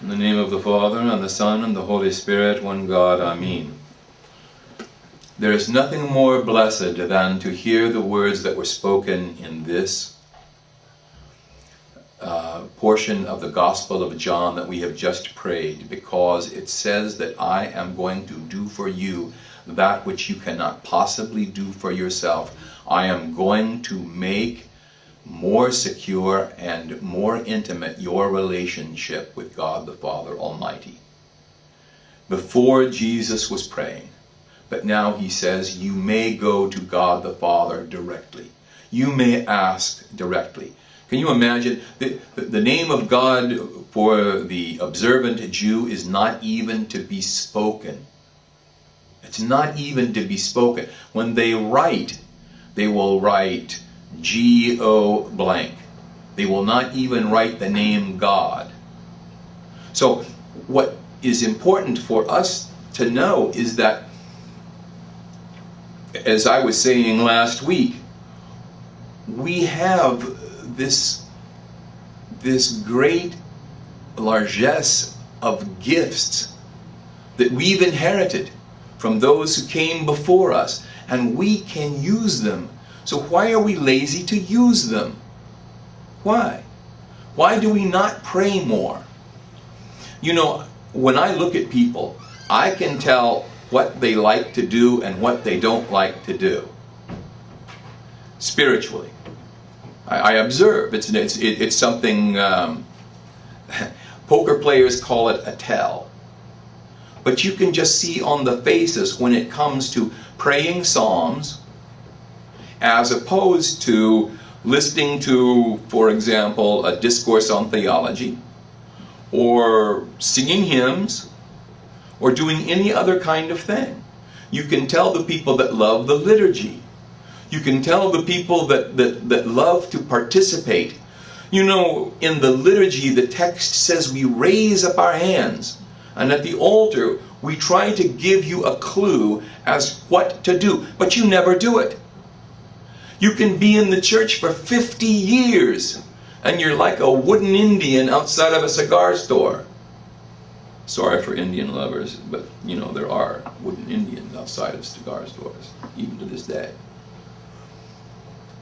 In the name of the Father, and the Son, and the Holy Spirit, one God, Amen. There is nothing more blessed than to hear the words that were spoken in this portion of the Gospel of John that we have just prayed, because it says that I am going to do for you that which you cannot possibly do for yourself. I am going to make more secure and more intimate your relationship with God the Father Almighty. Before Jesus was praying, but now he says you may go to God the Father directly. You may ask directly. Can you imagine? The name of God for the observant Jew is not even to be spoken. It's not even to be spoken. When they write, they will write G-O blank. They will not even write the name God. So what is important for us to know is that, as I was saying last week, we have this great largesse of gifts that we've inherited from those who came before us, and we can use them. So why are we lazy to use them? Why? Why do we not pray more? You know, when I look at people, I can tell what they like to do and what they don't like to do. Spiritually. I observe. It's something, poker players call it a tell. But you can just see on the faces when it comes to praying psalms, as opposed to listening to, for example, a discourse on theology, or singing hymns, or doing any other kind of thing. You can tell the people that love the liturgy. You can tell the people that love to participate. You know, in the liturgy, the text says we raise up our hands. And at the altar, we try to give you a clue as what to do. But you never do it. You can be in the church for 50 years, and you're like a wooden Indian outside of a cigar store. Sorry for Indian lovers, but you know, there are wooden Indians outside of cigar stores, even to this day.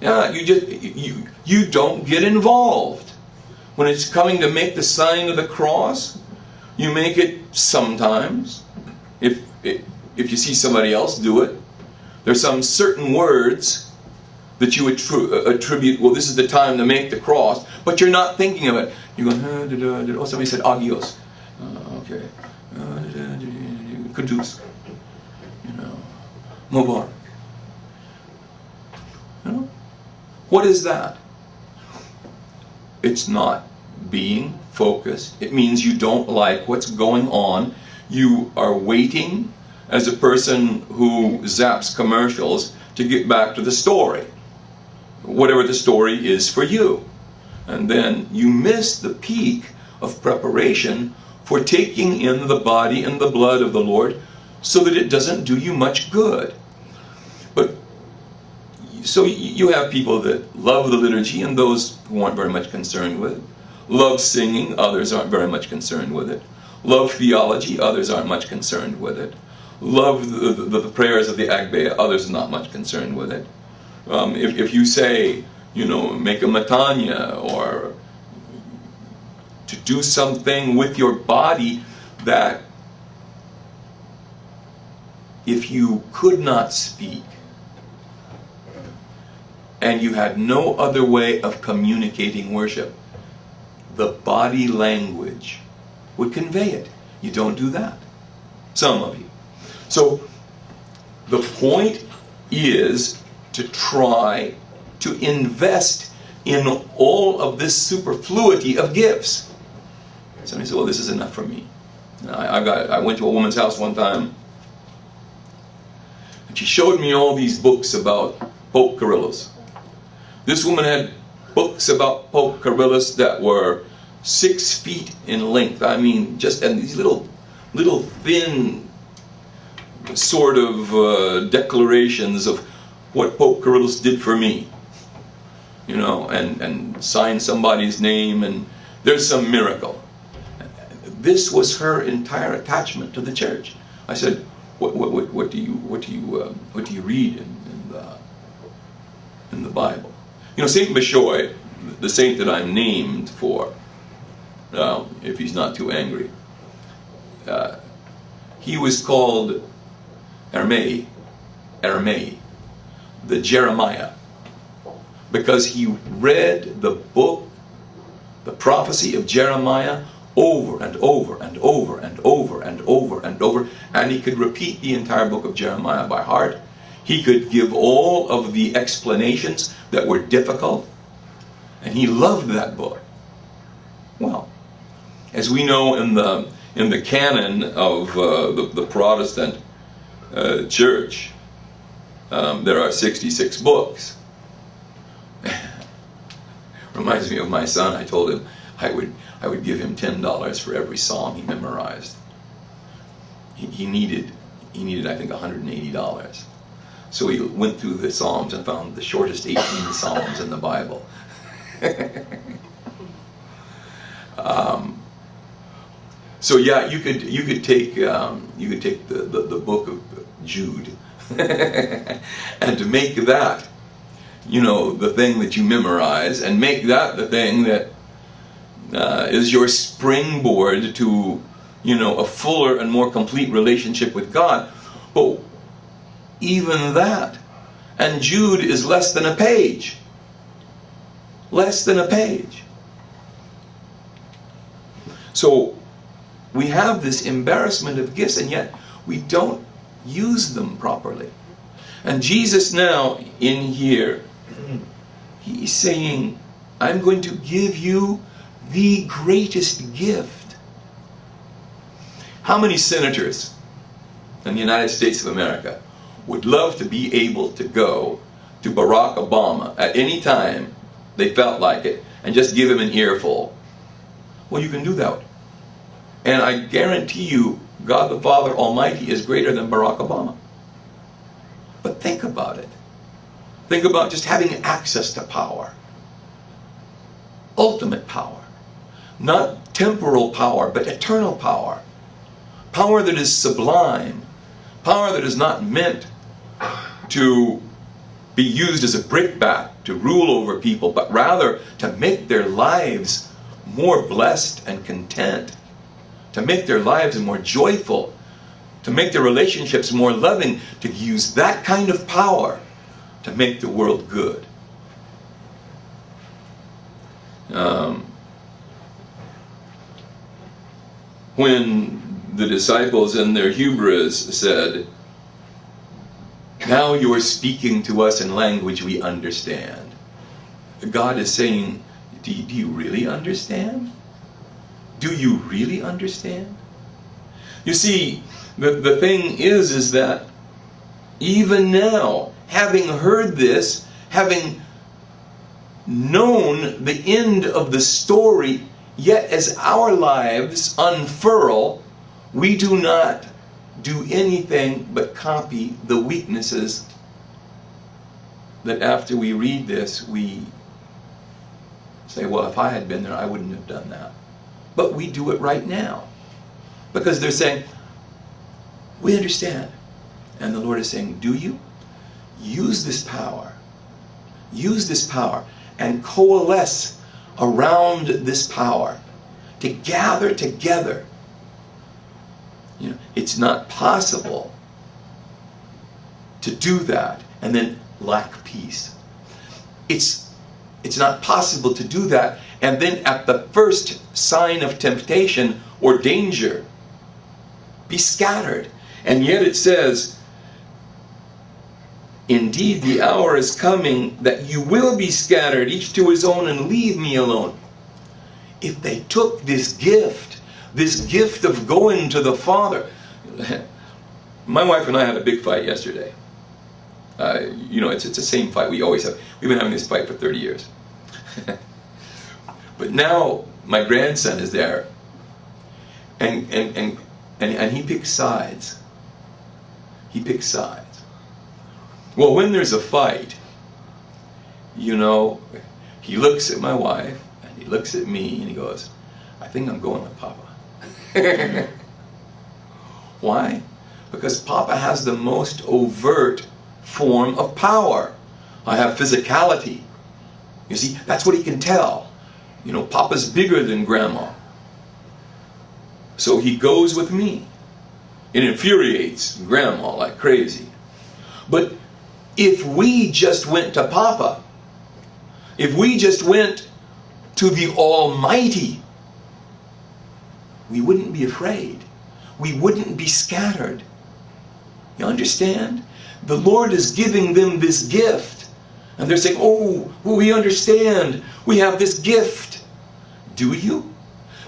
Yeah, you don't get involved. When it's coming to make the sign of the cross, you make it sometimes. If you see somebody else do it, there's some certain words that you attribute, well, this is the time to make the cross, but you're not thinking of it. You're going, oh, somebody said agios. Okay. Kudus. You know. Mobar. You know? What is that? It's not being focused. It means you don't like what's going on. You are waiting as a person who zaps commercials to get back to the story. Whatever the story is for you. And then you miss the peak of preparation for taking in the body and the blood of the Lord, so that it doesn't do you much good. But so you have people that love the liturgy, and those who aren't very much concerned with it. Love singing, others aren't very much concerned with it. Love theology, others aren't much concerned with it. Love the prayers of the Agbeya, others are not much concerned with it. If you say, you know, make a matanya, or to do something with your body that if you could not speak and you had no other way of communicating worship, the body language would convey it. You don't do that. Some of you. So the point is to try to invest in all of this superfluity of gifts. Somebody said, well, this is enough for me. I went to a woman's house one time, and she showed me all these books about Pope Kyrillos. This woman had books about Pope Kyrillos that were 6 feet in length. I mean, just and these little thin sort of declarations of what Pope Kyrillos did for me. You know, and sign somebody's name, and there's some miracle. this was her entire attachment to the church. I said, what do you read in the Bible? You know, Saint Bashoy, the saint that I'm named for, if he's not too angry, he was called Hermei, the Jeremiah, because he read the book, the prophecy of Jeremiah, over and over and over and over and over and over, and he could repeat the entire book of Jeremiah by heart. He could give all of the explanations that were difficult, and he loved that book. Well, as we know in the canon of the Protestant church, there are 66 books. Reminds me of my son. I told him I would give him $10 for every psalm he memorized. He needed I think $180. So he went through the Psalms and found the shortest 18 Psalms in the Bible. So yeah, you could take the book of Jude and to make that, you know, the thing that you memorize, and make that the thing that is your springboard to, you know, a fuller and more complete relationship with God. But even that, and Jude is less than a page. Less than a page. So we have this embarrassment of gifts, and yet we don't use them properly. And Jesus now in here, he's saying, I'm going to give you the greatest gift. How many senators in the United States of America would love to be able to go to Barack Obama at any time they felt like it and just give him an earful? Well, you can do that. And I guarantee you, God the Father Almighty is greater than Barack Obama. But think about it. Think about just having access to power. Ultimate power. Not temporal power, but eternal power. Power that is sublime. Power that is not meant to be used as a brickbat to rule over people, but rather to make their lives more blessed and content, to make their lives more joyful, to make their relationships more loving, to use that kind of power to make the world good. When the disciples in their hubris said, now you are speaking to us in language we understand, God is saying, do you really understand? Do you really understand? You see, the thing is that even now, having heard this, having known the end of the story, yet as our lives unfurl, we do not do anything but copy the weaknesses that after we read this, we say, well, if I had been there, I wouldn't have done that. But we do it right now. Because they're saying, we understand. And the Lord is saying, do you? Use this power. Use this power and coalesce around this power to gather together. You know, it's not possible to do that and then lack peace. It's not possible to do that and then at the first sign of temptation or danger be scattered. And yet it says, indeed the hour is coming that you will be scattered, each to his own, and leave me alone. If they took this gift of going to the Father. My wife and I had a big fight yesterday. You know, it's the same fight we always have. We've been having this fight for 30 years. But now my grandson is there, and he picks sides. He picks sides. Well, when there's a fight, you know, he looks at my wife and he looks at me and he goes, I think I'm going with Papa. Why? Because Papa has the most overt form of power. I have physicality. You see, that's what he can tell. You know, Papa's bigger than Grandma. So he goes with me. It infuriates Grandma like crazy. But if we just went to Papa, if we just went to the Almighty, we wouldn't be afraid. We wouldn't be scattered. You understand? The Lord is giving them this gift. And they're saying, oh, we understand. We have this gift. Do you?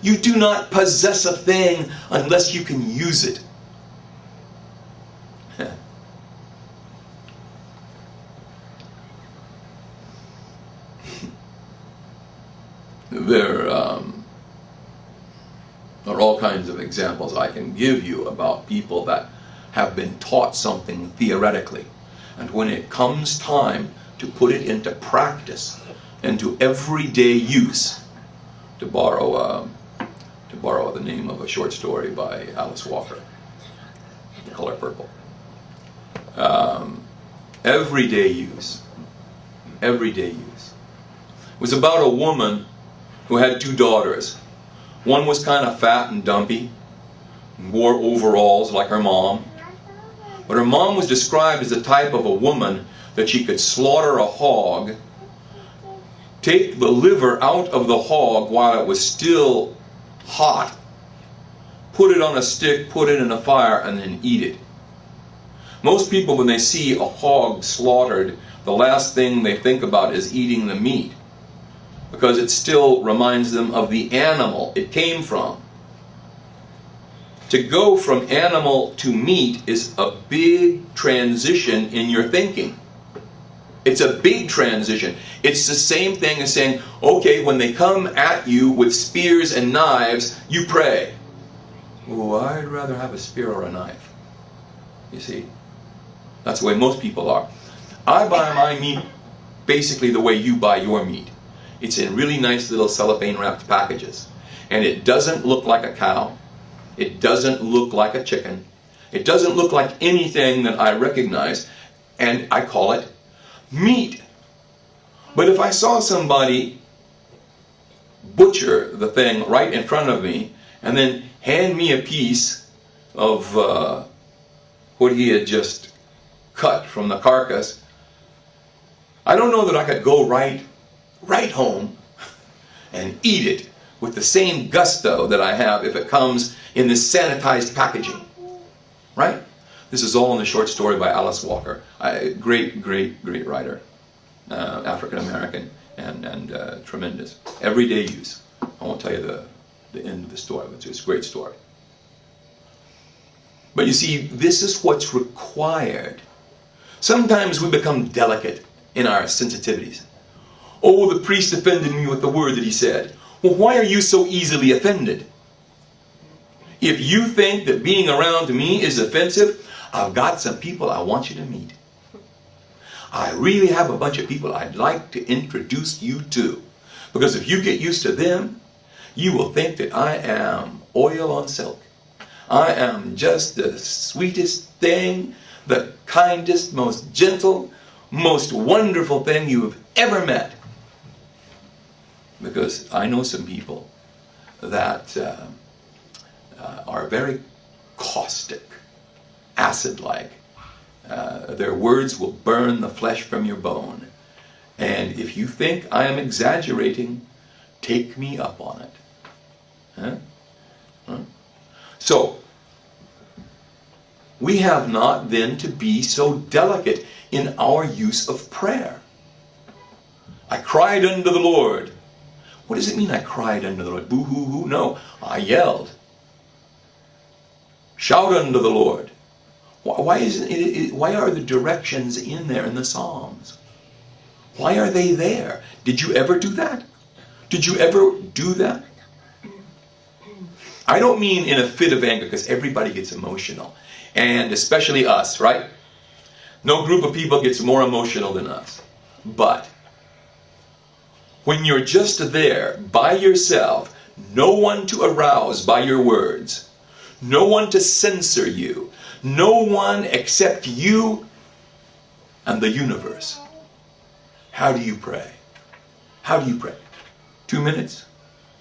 You do not possess a thing unless you can use it. There are all kinds of examples I can give you about people that have been taught something theoretically, and when it comes time to put it into practice, into everyday use, to borrow the name of a short story by Alice Walker, The Color Purple. Everyday use. Everyday use. It was about a woman who had two daughters. One was kind of fat and dumpy, and wore overalls like her mom. But her mom was described as the type of a woman that she could slaughter a hog, take the liver out of the hog while it was still hot, put it on a stick, put it in a fire, and then eat it. Most people, when they see a hog slaughtered, the last thing they think about is eating the meat, because it still reminds them of the animal it came from. To go from animal to meat is a big transition in your thinking. It's a big transition. It's the same thing as saying, okay, when they come at you with spears and knives, you pray. Oh, I'd rather have a spear or a knife. You see? That's the way most people are. I buy my meat basically the way you buy your meat. It's in really nice little cellophane wrapped packages. And it doesn't look like a cow. It doesn't look like a chicken. It doesn't look like anything that I recognize. And I call it meat. But if I saw somebody butcher the thing right in front of me and then hand me a piece of what he had just cut from the carcass, I don't know that I could go right home and eat it with the same gusto that I have if it comes in this sanitized packaging. Right? This is all in the short story by Alice Walker. Great writer. African American and tremendous. Everyday use. I won't tell you the end of the story, but it's a great story. But you see, this is what's required. Sometimes we become delicate in our sensitivities. Oh, the priest offended me with the word that he said. Well, why are you so easily offended? If you think that being around me is offensive, I've got some people I want you to meet. I really have a bunch of people I'd like to introduce you to. Because if you get used to them, you will think that I am oil on silk. I am just the sweetest thing, the kindest, most gentle, most wonderful thing you have ever met. Because I know some people that are very caustic, acid-like. Their words will burn the flesh from your bone. And if you think I am exaggerating, take me up on it. Huh? So, we have not then to be so delicate in our use of prayer. I cried unto the Lord. What does it mean I cried unto the Lord? Boo-hoo-hoo? No, I yelled. Shout unto the Lord. Why are the directions in there in the Psalms? Why are they there? Did you ever do that? Did you ever do that? I don't mean in a fit of anger, because everybody gets emotional. And especially us, right? No group of people gets more emotional than us. But when you're just there by yourself, no one to arouse by your words, no one to censor you, no one except you and the universe. How do you pray? How do you pray? 2 minutes?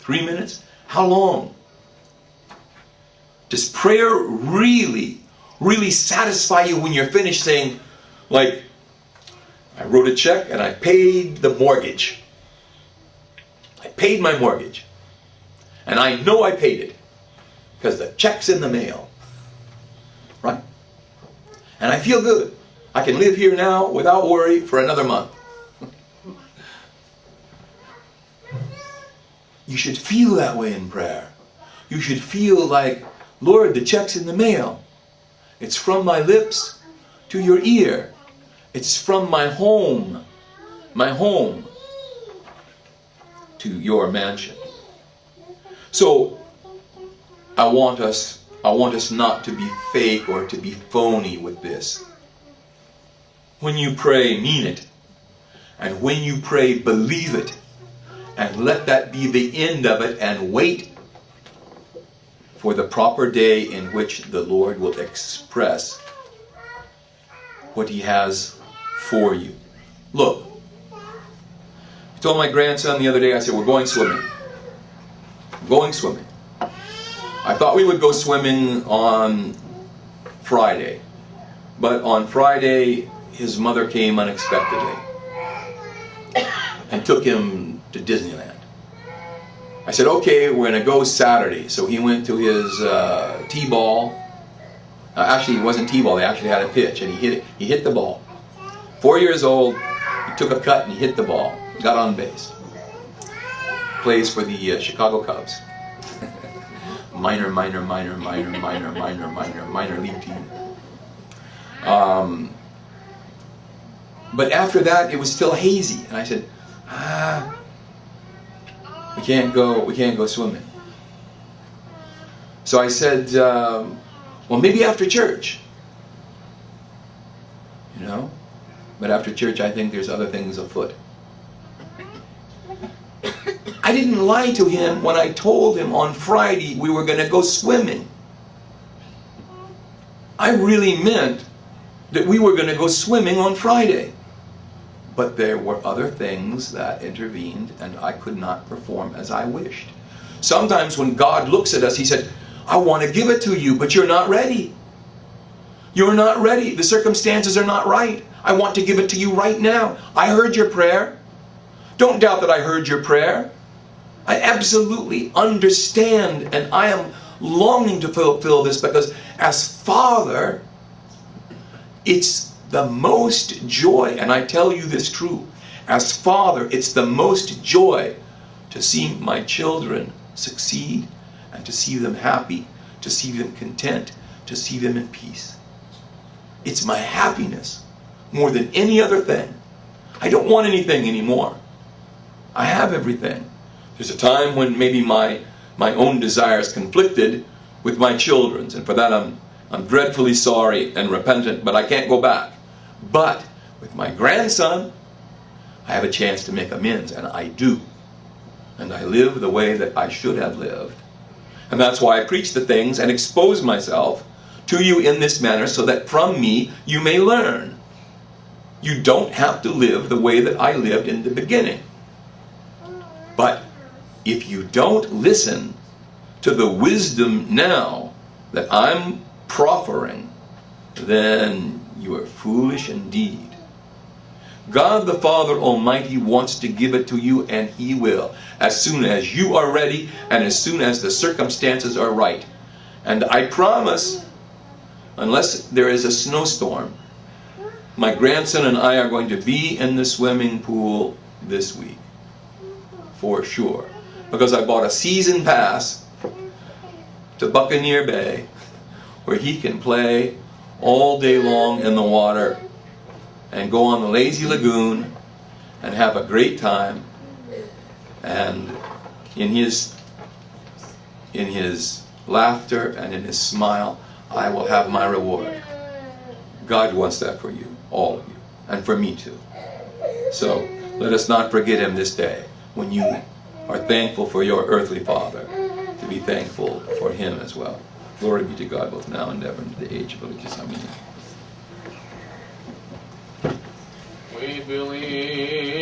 3 minutes? How long? Does prayer really satisfy you when you're finished saying, like, I wrote a check and I paid the mortgage. I paid my mortgage. And I know I paid it because the check's in the mail. Right? And I feel good. I can live here now without worry for another month. You should feel that way in prayer. You should feel like, Lord, the check's in the mail. It's from my lips to your ear. It's from my home to your mansion. So I want us not to be fake or to be phony with this. When you pray, mean it. And when you pray, believe it. And let that be the end of it, and wait for the proper day in which the Lord will express what He has for you. Look, I told my grandson the other day, I said, we're going swimming. We're going swimming. I thought we would go swimming on Friday. But on Friday, his mother came unexpectedly and took him to Disneyland. I said, okay, we're going to go Saturday. So he went to his T-ball. Actually, it wasn't T-ball. They actually had a pitch, and he hit it. He hit the ball. 4 years old, he took a cut and he hit the ball. Got on base. Plays for the Chicago Cubs. minor league team. But after that, it was still hazy, and I said, we can't go swimming. So I said, well, maybe after church. You know? But after church, I think there's other things afoot. I didn't lie to him when I told him on Friday we were going to go swimming. I really meant that we were going to go swimming on Friday. But there were other things that intervened, and I could not perform as I wished. Sometimes when God looks at us, He said, I want to give it to you, but you're not ready. You're not ready. The circumstances are not right. I want to give it to you right now. I heard your prayer. Don't doubt that I heard your prayer. I absolutely understand, and I am longing to fulfill this, because as Father, it's the most joy, and I tell you this true, as Father, it's the most joy to see my children succeed, and to see them happy, to see them content, to see them in peace. It's my happiness more than any other thing. I don't want anything anymore. I have everything. There's a time when maybe my own desires conflicted with my children's, and for that I'm dreadfully sorry and repentant, but I can't go back. But with my grandson, I have a chance to make amends, and I do. And I live the way that I should have lived. And that's why I preach the things and expose myself to you in this manner, so that from me you may learn. You don't have to live the way that I lived in the beginning. But if you don't listen to the wisdom now that I'm proffering, then you are foolish indeed. God the Father Almighty wants to give it to you, and He will, as soon as you are ready and as soon as the circumstances are right. And I promise, unless there is a snowstorm, my grandson and I are going to be in the swimming pool this week. For sure. Because I bought a season pass to Buccaneer Bay, where he can play all day long in the water and go on the lazy lagoon and have a great time. And in his laughter and in his smile, I will have my reward. God wants that for you, all of you, and for me too. So let us not forget Him this day when you are thankful for your earthly father, to be thankful for him as well. Glory be to God, both now and ever, into the age of ages. Amen. We believe